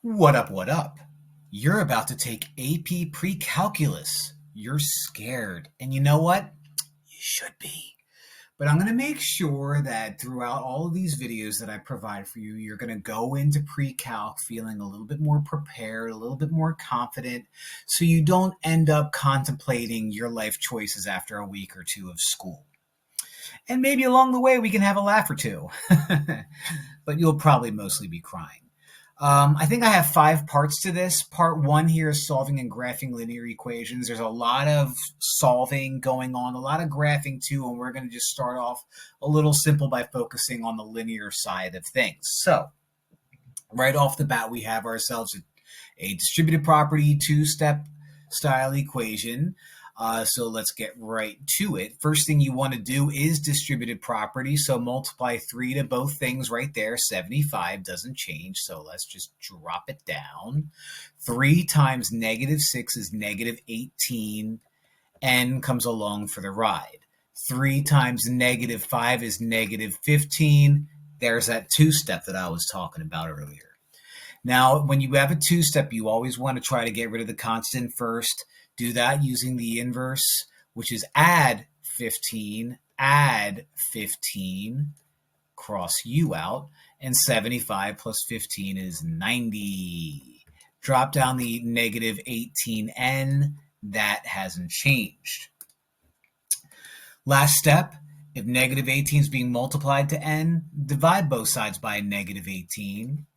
What up, what up? You're about to take AP Precalculus. You're scared. And you know what? You should be. But I'm going to make sure that throughout all of these videos that I provide for you, you're going to go into pre-calc feeling a little bit more prepared, a little bit more confident, so you don't end up contemplating your life choices after a week or two of school. And maybe along the way, we can have a laugh or two. But you'll probably mostly be crying. I think I have 5 parts to this. Part 1 here is solving and graphing linear equations. There's a lot of solving going on, a lot of graphing too, and we're going to just start off a little simple by focusing on the linear side of things. So, right off the bat, we have ourselves a distributed property 2-step style equation. So let's get right to it. First thing you want to do is distributed property. So multiply 3 to both things right there. 75 doesn't change. So let's just drop it down. 3 times -6 is -18. N comes along for the ride. 3 times -5 is -15. There's that 2-step that I was talking about earlier. Now, when you have a 2-step, you always want to try to get rid of the constant first. Do that using the inverse, which is add 15, cross u out, and 75 plus 15 is 90. Drop down the -18n, that hasn't changed. Last step, if -18 is being multiplied to n, divide both sides by -18.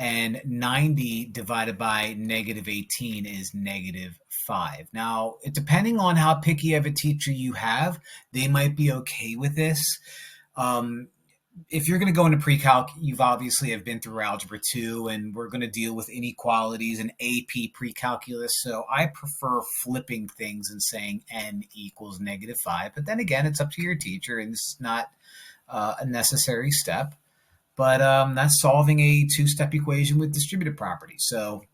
And 90 divided by -18 is -5. Now, depending on how picky of a teacher you have, they might be okay with this. If you're going to go into pre-calc, you've obviously have been through Algebra 2, and we're going to deal with inequalities in AP Precalculus. So I prefer flipping things and saying n equals -5. But then again, it's up to your teacher, and it's not a necessary step. But that's solving a 2-step equation with distributed property. So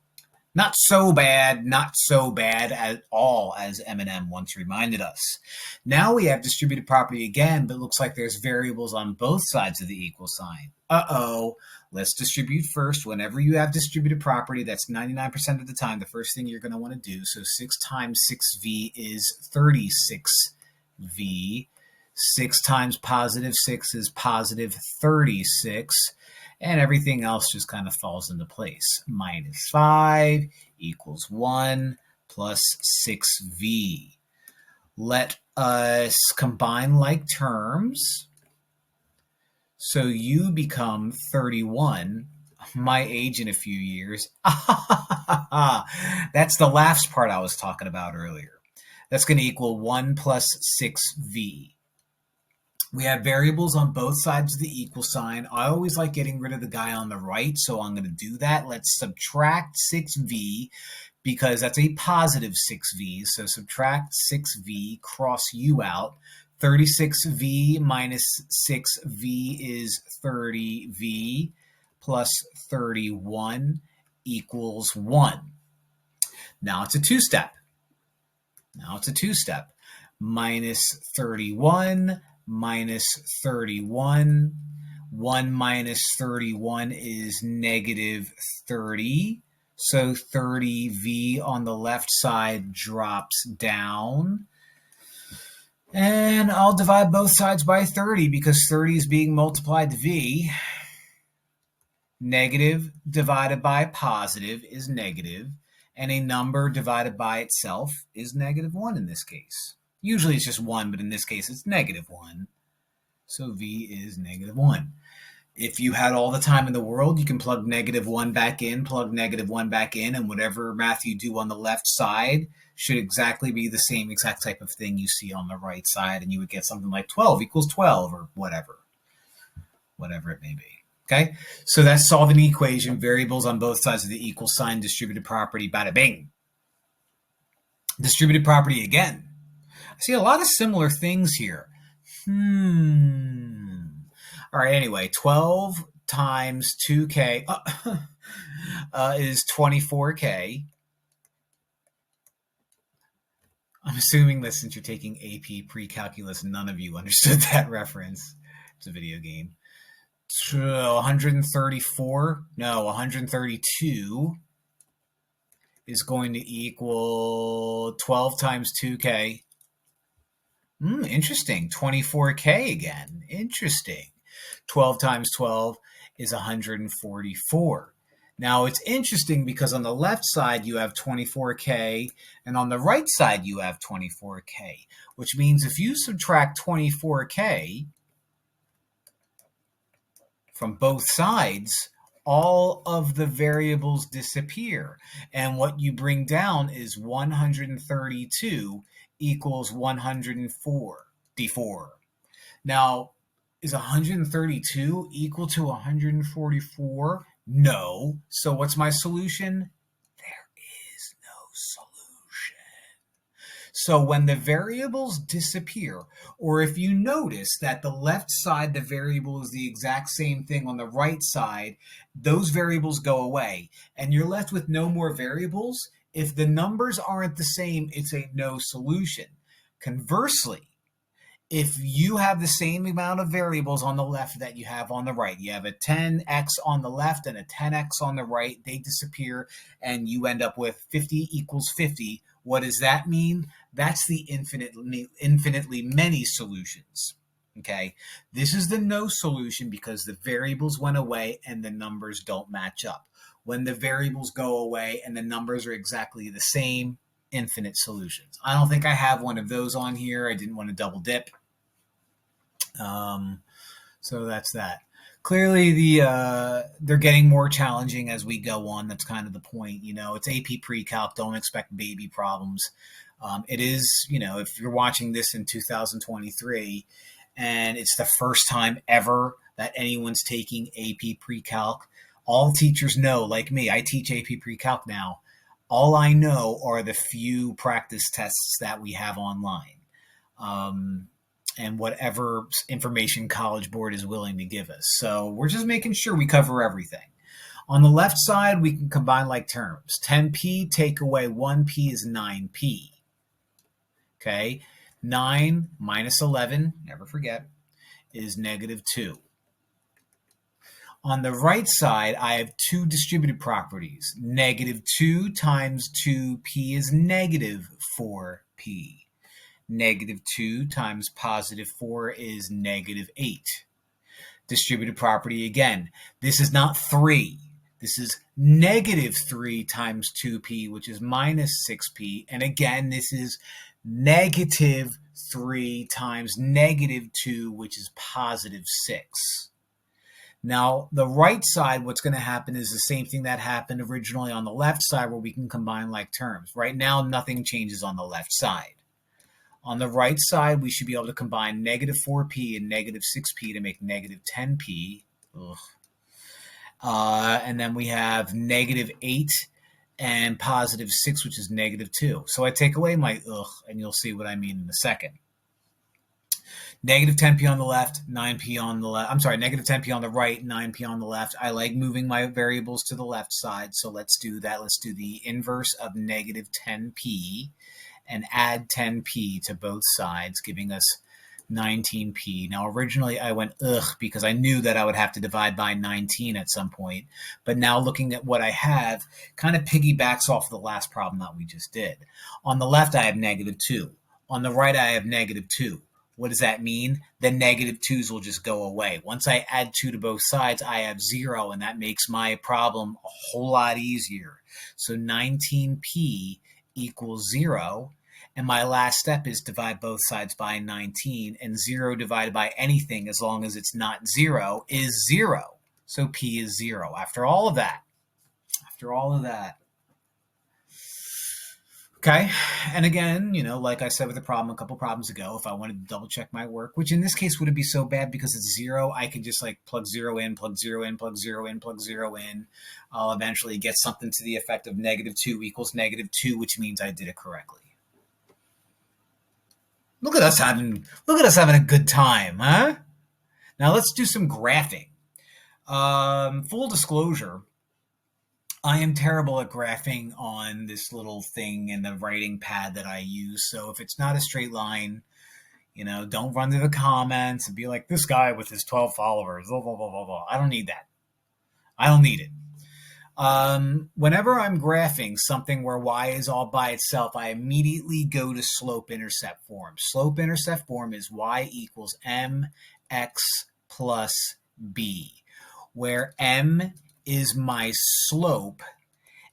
not so bad at all, as Eminem once reminded us. Now we have distributed property again, but it looks like there's variables on both sides of the equal sign. Let's distribute first. Whenever you have distributed property, that's 99% of the time, the first thing you're going to want to do. So 6 times 6v is 36v. 6 times +6 is +36, and everything else just kind of falls into place. -5 equals 1 plus 6v. Let us combine like terms. So you become 31, my age in a few years. That's the laughs part I was talking about earlier. That's going to equal 1 plus 6v. We have variables on both sides of the equal sign. I always like getting rid of the guy on the right, so I'm going to do that. Let's subtract 6v because that's a +6v. So subtract 6v, cross u out. 36v minus 6v is 30v plus 31 equals 1. Now it's a 2-step. Minus 31 minus 31. 1 minus 31 is -30. So 30v on the left side drops down. And I'll divide both sides by 30 because 30 is being multiplied to v. Negative divided by positive is negative. And a number divided by itself is -1 in this case. Usually it's just 1, but in this case it's -1. So v is -1. If you had all the time in the world, you can plug -1 back in, plug -1 back in, and whatever math you do on the left side should exactly be the same exact type of thing you see on the right side, and you would get something like 12 equals 12 or whatever it may be. Okay, so that's solving the equation, variables on both sides of the equal sign, distributed property, bada bing. Distributed property again. I see a lot of similar things here. All right, anyway, 12 times 2k is 24k. I'm assuming that since you're taking AP Precalculus, none of you understood that reference. It's a video game. 134, no, 132 is going to equal 12 times 2k. Interesting. 24k again. Interesting. 12 times 12 is 144. Now it's interesting because on the left side you have 24k and on the right side you have 24k, which means if you subtract 24k from both sides, all of the variables disappear. And what you bring down is 132 equals 144. Now, is 132 equal to 144? No. So what's my solution? There is no solution. So when the variables disappear, or if you notice that the left side, the variable is the exact same thing on the right side, those variables go away and you're left with no more variables. If the numbers aren't the same, it's a no solution. Conversely, if you have the same amount of variables on the left that you have on the right, you have a 10x on the left and a 10x on the right, they disappear and you end up with 50 equals 50. What does that mean? That's the infinitely many solutions. Okay, this is the no solution because the variables went away and the numbers don't match up. When the variables go away and the numbers are exactly the same, infinite solutions. I don't think I have one of those on here. I didn't want to double dip. So that's that. Clearly, they're getting more challenging as we go on. That's kind of the point. It's AP Precalc. Don't expect baby problems. It is, if you're watching this in 2023 and it's the first time ever that anyone's taking AP Precalc, all teachers know, like me, I teach AP Precalc now. All I know are the few practice tests that we have online. And whatever information College Board is willing to give us. So we're just making sure we cover everything. On the left side, we can combine like terms. 10p take away 1p is 9p. Okay, 9 minus 11, never forget, is negative 2. On the right side, I have two distributive properties. Negative 2 times 2p is negative 4p. Negative 2 times positive 4 is negative 8. Distributive property again. This is not 3. This is negative 3 times 2p, which is minus 6p. And again, this is negative 3 times negative 2, which is positive 6. Now, the right side, what's going to happen is the same thing that happened originally on the left side where we can combine like terms. Right now, nothing changes on the left side. On the right side, we should be able to combine negative 4p and negative 6p to make negative 10p. And then we have negative 8 and positive 6, which is negative 2. So I take away my and you'll see what I mean in a second. Negative 10p on the left, 9p on the left. I'm sorry, negative 10p on the right, 9p on the left. I like moving my variables to the left side, so let's do that. Let's do the inverse of negative 10p and add 10p to both sides, giving us 19p. Now, originally I went because I knew that I would have to divide by 19 at some point. But now looking at what I have kind of piggybacks off the last problem that we just did. On the left, I have negative 2. On the right, I have negative 2. What does that mean? The negative 2's will just go away. Once I add 2 to both sides, I have 0, and that makes my problem a whole lot easier. So 19p equals 0. And my last step is divide both sides by 19. And 0 divided by anything, as long as it's not 0, is 0. So p is 0. After all of that. Okay, and again, like I said with the problem a couple problems ago, if I wanted to double check my work, which in this case wouldn't be so bad because it's 0, I could just like plug 0 in, plug 0 in, plug 0 in, plug 0 in. I'll eventually get something to the effect of negative 2 equals negative 2, which means I did it correctly. Look at us having a good time, huh? Now let's do some graphing. Full disclosure, I am terrible at graphing on this little thing in the writing pad that I use. So if it's not a straight line, Don't run to the comments and be like, this guy with his 12 followers, blah, blah, blah, blah, blah. I don't need that. I don't need it. Whenever I'm graphing something where y is all by itself, I immediately go to slope-intercept form. Slope-intercept form is y equals mx plus b, where m is my slope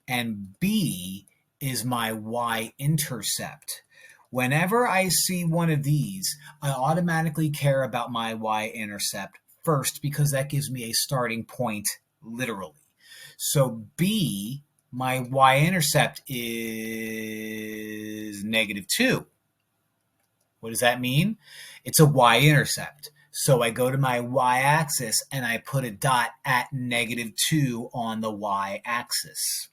and b is my y-intercept. Whenever I see one of these, I automatically care about my y-intercept first because that gives me a starting point literally. So b, my y-intercept is -2. What does that mean? It's a y-intercept. So I go to my y-axis and I put a dot at -2 on the y-axis.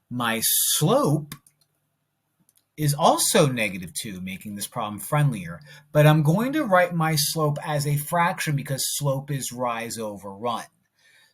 My slope is also -2, making this problem friendlier. But I'm going to write my slope as a fraction because slope is rise over run.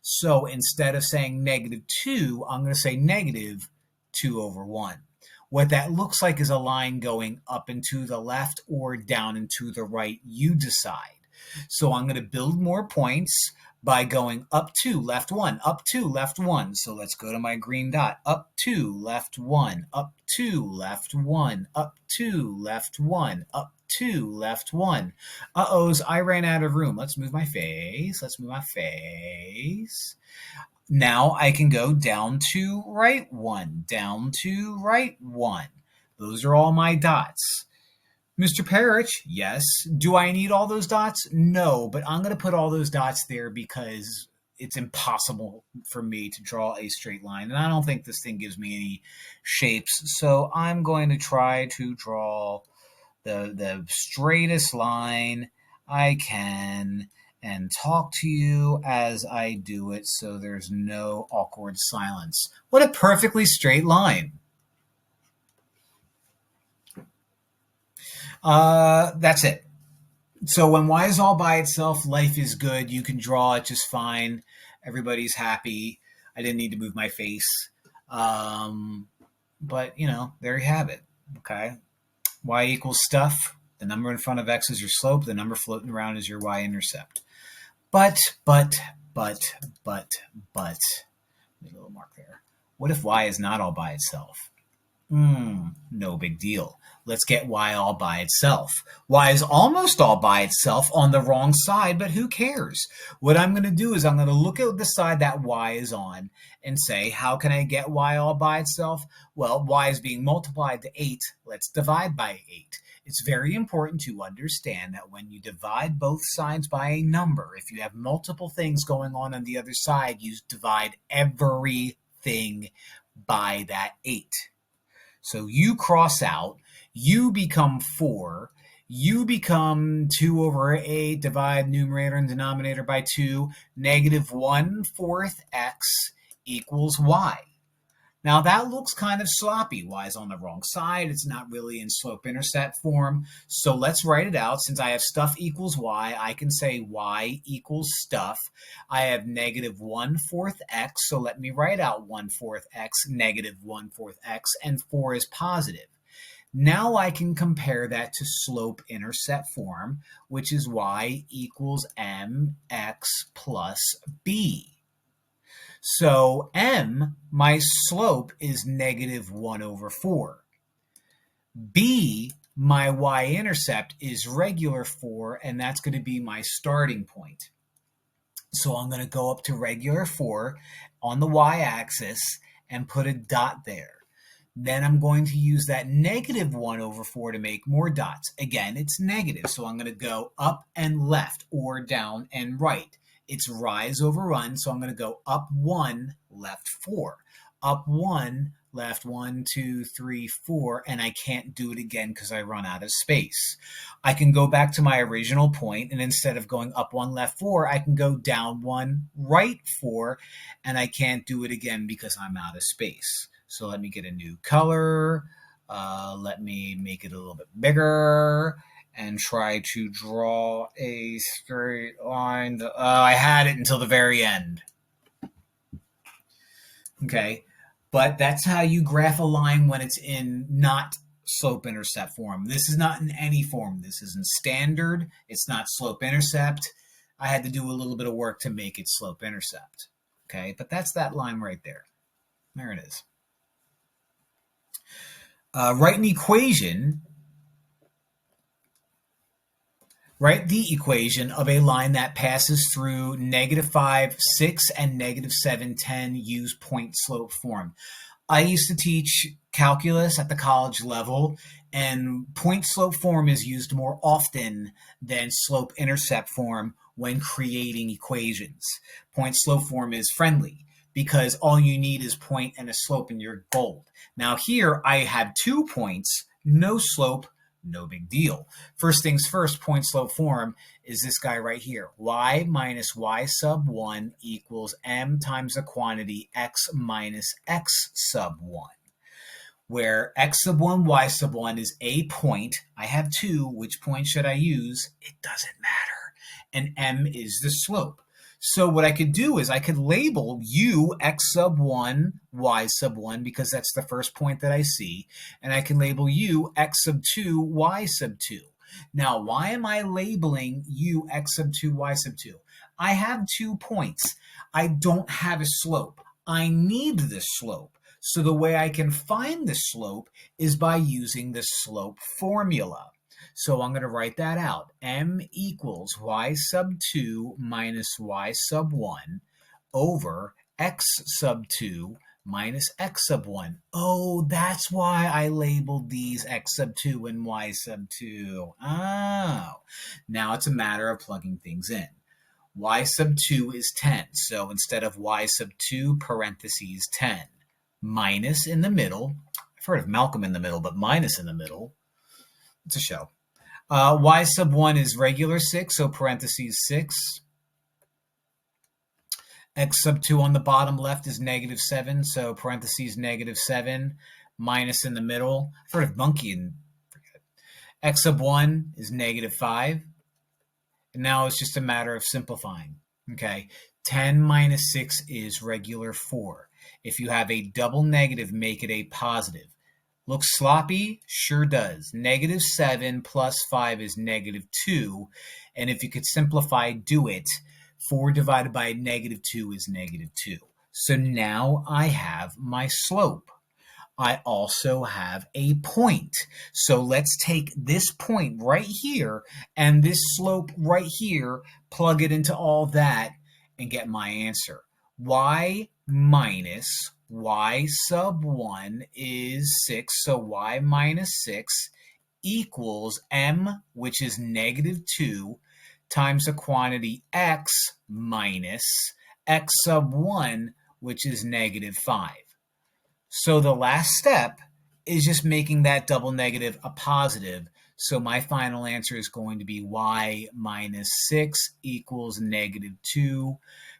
So instead of saying -2, I'm going to say -2 over 1. What that looks like is a line going up and to the left or down and to the right. You decide. So I'm going to build more points by going up 2, left 1, up 2, left 1. So let's go to my green dot. Up 2, left 1, up 2, left 1, up 2, left 1, up 2, left 1. Uh-ohs, I ran out of room. Let's move my face. Now I can go down to right 1, down to right 1. Those are all my dots. Mr. Parrish, yes. Do I need all those dots? No, but I'm going to put all those dots there because it's impossible for me to draw a straight line. And I don't think this thing gives me any shapes. So I'm going to try to draw the straightest line I can and talk to you as I do it so there's no awkward silence. What a perfectly straight line. That's it. So when y is all by itself, life is good. You can draw it just fine. Everybody's happy. I didn't need to move my face. But, there you have it. Okay. Y equals stuff. The number in front of x is your slope. The number floating around is your y-intercept. But, make a little mark there. What if y is not all by itself? No big deal. Let's get y all by itself. Y is almost all by itself on the wrong side, but who cares? What I'm going to do is I'm going to look at the side that y is on and say, how can I get y all by itself? Well, y is being multiplied to 8. Let's divide by 8. It's very important to understand that when you divide both sides by a number, if you have multiple things going on the other side, you divide everything by that 8. So you cross out, you become 4, you become 2 over 8, divide numerator and denominator by 2, -1/4 x equals y. Now that looks kind of sloppy. Y is on the wrong side. It's not really in slope-intercept form. So let's write it out. Since I have stuff equals y, I can say y equals stuff. I have -1/4 x, so let me write out 1/4 x, -1/4 x, and 4 is positive. Now I can compare that to slope-intercept form, which is y equals mx plus b. So m, my slope, is -1/4. B, my y-intercept, is regular 4, and that's going to be my starting point. So I'm going to go up to regular 4 on the y-axis and put a dot there. Then I'm going to use that -1/4 to make more dots. Again, it's negative, so I'm going to go up and left or down and right. It's rise over run, so I'm going to go up 1, left 4. Up 1, left 1, 2, 3, 4, and I can't do it again because I run out of space. I can go back to my original point, and instead of going up 1, left 4, I can go down 1, right 4, and I can't do it again because I'm out of space. So let me get a new color. Let me make it a little bit bigger and try to draw a straight line. I had it until the very end. Okay, but that's how you graph a line when it's in not slope-intercept form. This is not in any form. This is in standard. It's not slope-intercept. I had to do a little bit of work to make it slope-intercept. Okay, but that's that line right there. There it is. Write the equation of a line that passes through -5, 6, and -7, 10. Use point slope form. I used to teach calculus at the college level, and point slope form is used more often than slope intercept form when creating equations. Point slope form is friendly because all you need is point and a slope and you're gold. Now here I have 2 points, no slope, no big deal. First things first, point slope form is this guy right here. Y minus y sub 1 equals m times the quantity x minus x sub 1. Where x sub 1, y sub 1 is a point. I have 2. Which point should I use? It doesn't matter. And m is the slope. So what I could do is I could label u x sub 1, y sub 1, because that's the first point that I see. And I can label u x sub 2, y sub 2. Now, why am I labeling u x sub 2, y sub 2? I have 2 points. I don't have a slope. I need the slope. So the way I can find the slope is by using the slope formula. So I'm going to write that out. M equals y sub 2 minus y sub 1 over x sub 2 minus x sub 1. Oh, that's why I labeled these x sub 2 and y sub 2. Oh, now it's a matter of plugging things in. Y sub 2 is 10. So instead of y sub 2 parentheses 10, minus in the middle. I've heard of Malcolm in the middle, but minus in the middle. It's a show. Y sub 1 is regular 6, so parentheses 6. X sub 2 on the bottom left is -7, so parentheses -7. Minus in the middle. I've heard of monkey and forget. X sub 1 is -5. And now it's just a matter of simplifying. Okay, 10 minus 6 is regular 4. If you have a double negative, make it a positive. Looks sloppy? Sure does. -7 plus 5 is -2. And if you could simplify, do it. 4 divided by -2 is -2. So now I have my slope. I also have a point. So let's take this point right here and this slope right here, plug it into all that, and get my answer. Y minus y sub 1 is 6, so y minus 6 equals m, which is -2, times the quantity x minus x sub 1, which is -5. So the last step is just making that double negative a positive. So my final answer is going to be y minus 6 equals -2,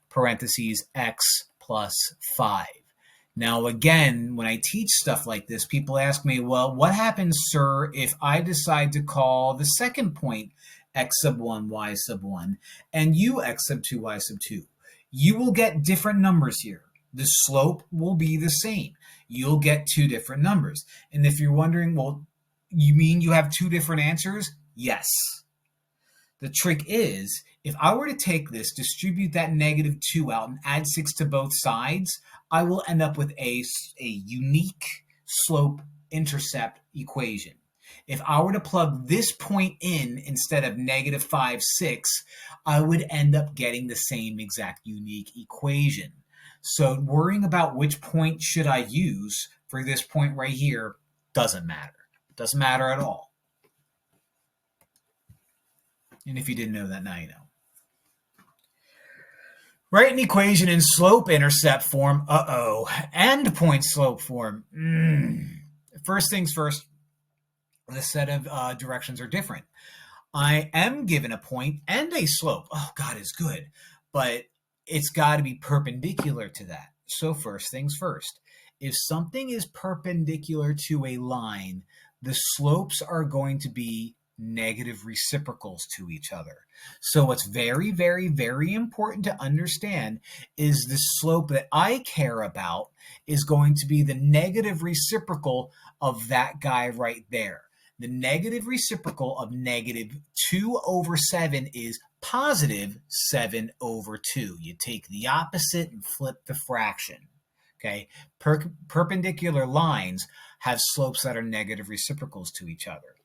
parentheses x plus 5. Now, again, when I teach stuff like this, people ask me, well, what happens, sir, if I decide to call the second point x sub 1, y sub 1, and u x sub 2, y sub 2? You will get different numbers here. The slope will be the same. You'll get 2 different numbers. And if you're wondering, well, you mean you have 2 different answers? Yes. The trick is, if I were to take this, distribute that -2 out, and add 6 to both sides, I will end up with a unique slope-intercept equation. If I were to plug this point in instead of -5, 6, I would end up getting the same exact unique equation. So worrying about which point should I use for this point right here doesn't matter. It doesn't matter at all. And if you didn't know that, now you know. Write an equation in slope-intercept form, and point-slope form. First things first, the set of directions are different. I am given a point and a slope. Oh, God is good. But it's got to be perpendicular to that. So first things first. If something is perpendicular to a line, the slopes are going to be negative reciprocals to each other. So what's very, very, very important to understand is the slope that I care about is going to be the negative reciprocal of that guy right there. The negative reciprocal of negative 2 over 7 is positive 7 over 2. You take the opposite and flip the fraction. Okay, perpendicular lines have slopes that are negative reciprocals to each other.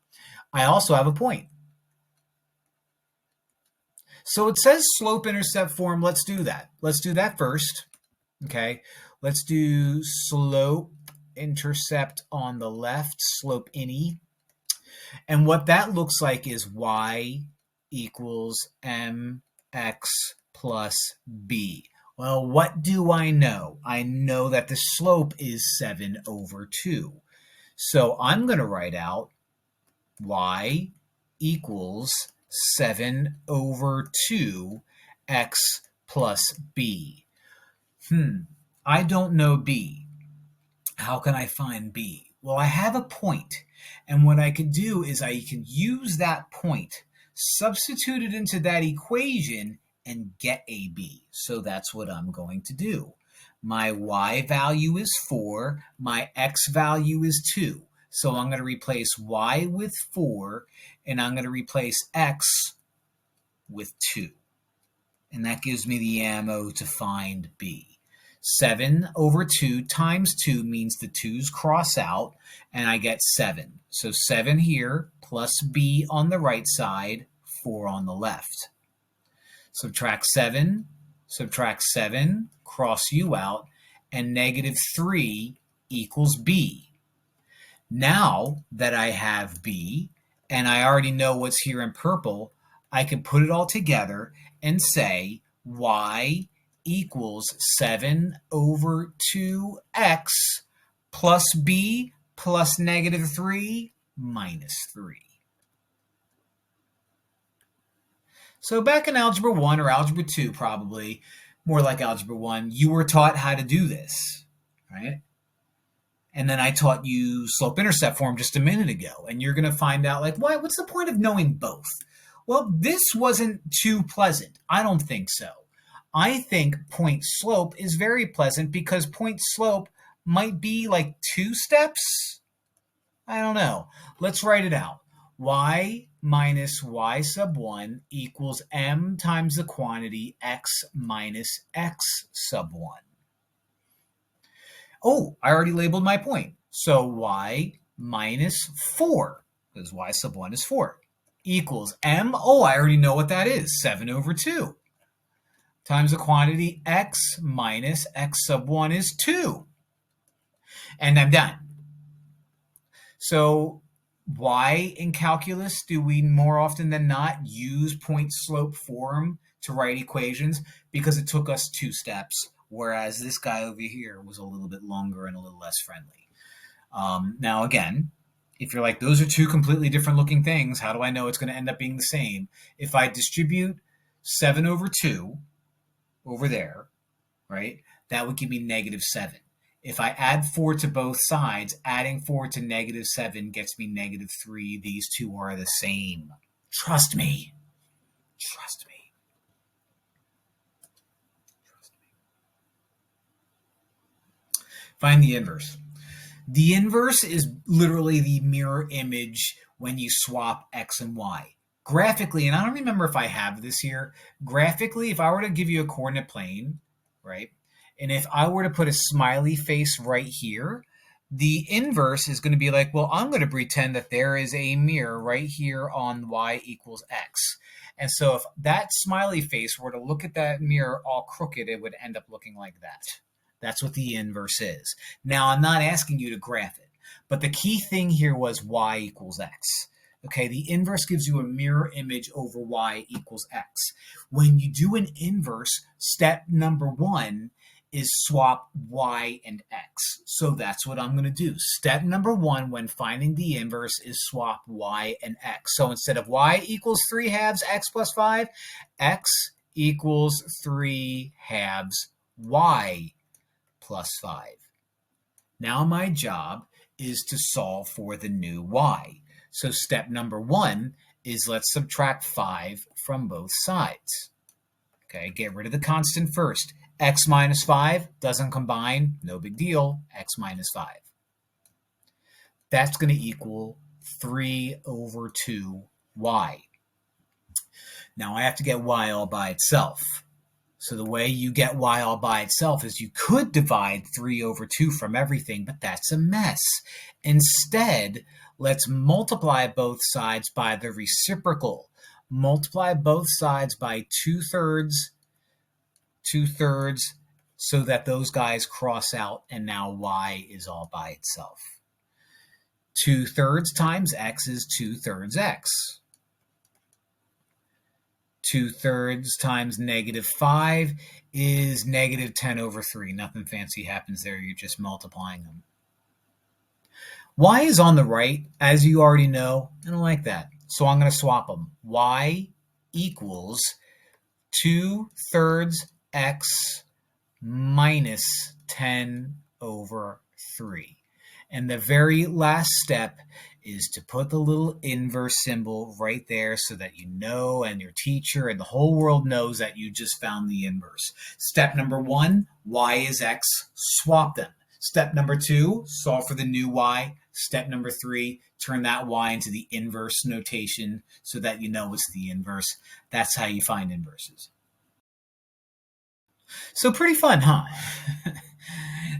I also have a point. So it says slope-intercept form. Let's do that. Let's do that first. Okay, let's do slope-intercept on the left, slope-ini. And what that looks like is y equals mx plus b. Well, what do I know? I know that the slope is 7 over 2. So I'm going to write out y equals 7 over 2 x plus b. I don't know b. How can I find b? Well, I have a point, and what I could do is I can use that point, substitute it into that equation, and get AB. So that's what I'm going to do. My y value is 4, my x value is 2. So I'm going to replace y with 4, and I'm going to replace x with 2. And that gives me the ammo to find b. 7 over 2 times 2 means the 2's cross out, and I get 7. So 7 here, plus b on the right side, 4 on the left. Subtract 7, cross u out, and negative 3 equals b. Now that I have b, and I already know what's here in purple, I can put it all together and say y equals 7 over 2x plus b plus negative 3 minus 3. So back in Algebra 1 or Algebra 2 probably, more like Algebra 1, you were taught how to do this, right? And then I taught you slope-intercept form just a minute ago, and you're going to find out, like, what's the point of knowing both? Well, this wasn't too pleasant. I don't think so. I think point slope is very pleasant because point slope might be like 2 steps. I don't know. Let's write it out. Y minus y sub 1 equals m times the quantity x minus x sub 1. Oh, I already labeled my point. So y minus 4, because y sub 1 is 4, equals m. Oh, I already know what that is, 7 over 2. Times the quantity x minus x sub 1 is 2. And I'm done. So why in calculus do we more often than not use point slope form to write equations? Because it took us 2 steps, whereas this guy over here was a little bit longer and a little less friendly. Now again, if you're like, those are 2 completely different looking things, how do I know it's going to end up being the same? If I distribute 7 over 2 over there, right, that would give me negative 7. If I add 4 to both sides, adding 4 to negative 7 gets me negative 3. These 2 are the same. Trust me. Trust me. Trust me. Find the inverse. The inverse is literally the mirror image when you swap x and y. Graphically, and I don't remember if I have this here, graphically, if I were to give you a coordinate plane, right, and if I were to put a smiley face right here, the inverse is going to be like, well, I'm going to pretend that there is a mirror right here on y equals x. And so if that smiley face were to look at that mirror all crooked, it would end up looking like that. That's what the inverse is. Now, I'm not asking you to graph it, but the key thing here was y equals x. Okay, the inverse gives you a mirror image over y equals x. When you do an inverse, step number 1 is swap y and x. So that's what I'm going to do. Step number 1 when finding the inverse is swap y and x. So instead of y equals 3 halves x plus 5, x equals 3 halves y plus 5. Now my job is to solve for the new y. So step number 1 is let's subtract 5 from both sides. Okay, get rid of the constant first. X minus 5 doesn't combine, no big deal, x minus 5. That's going to equal 3 over 2y. Now I have to get y all by itself. So the way you get y all by itself is you could divide 3 over 2 from everything, but that's a mess. Instead, let's multiply both sides by the reciprocal. Multiply both sides by 2/3, so that those guys cross out, and now y is all by itself. 2/3 times x is 2/3 x. 2/3 times -5 is -10/3. Nothing fancy happens there. You're just multiplying them. Y is on the right, as you already know. I don't like that. So I'm going to swap them. Y equals 2/3 x minus 10/3. And the very last step is to put the little inverse symbol right there so that you know, and your teacher and the whole world knows that you just found the inverse. Step number 1, y is x, swap them. Step number 2, solve for the new y. Step number 3, turn that y into the inverse notation so that you know it's the inverse. That's how you find inverses. So pretty fun, huh?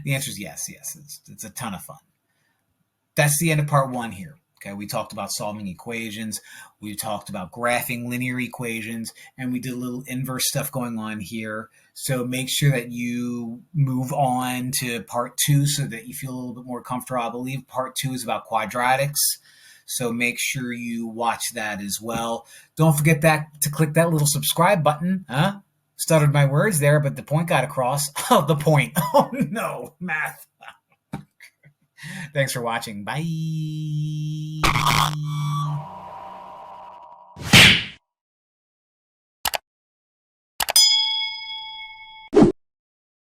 The answer is yes. It's a ton of fun. That's the end of part 1 here. Okay, we talked about solving equations, we talked about graphing linear equations, and we did a little inverse stuff going on here. So make sure that you move on to part 2 so that you feel a little bit more comfortable. I believe part 2 is about quadratics. So make sure you watch that as well. Don't forget to click that little subscribe button. Stuttered my words there, but the point got across. Oh, the point. Oh no, math. Thanks for watching. Bye.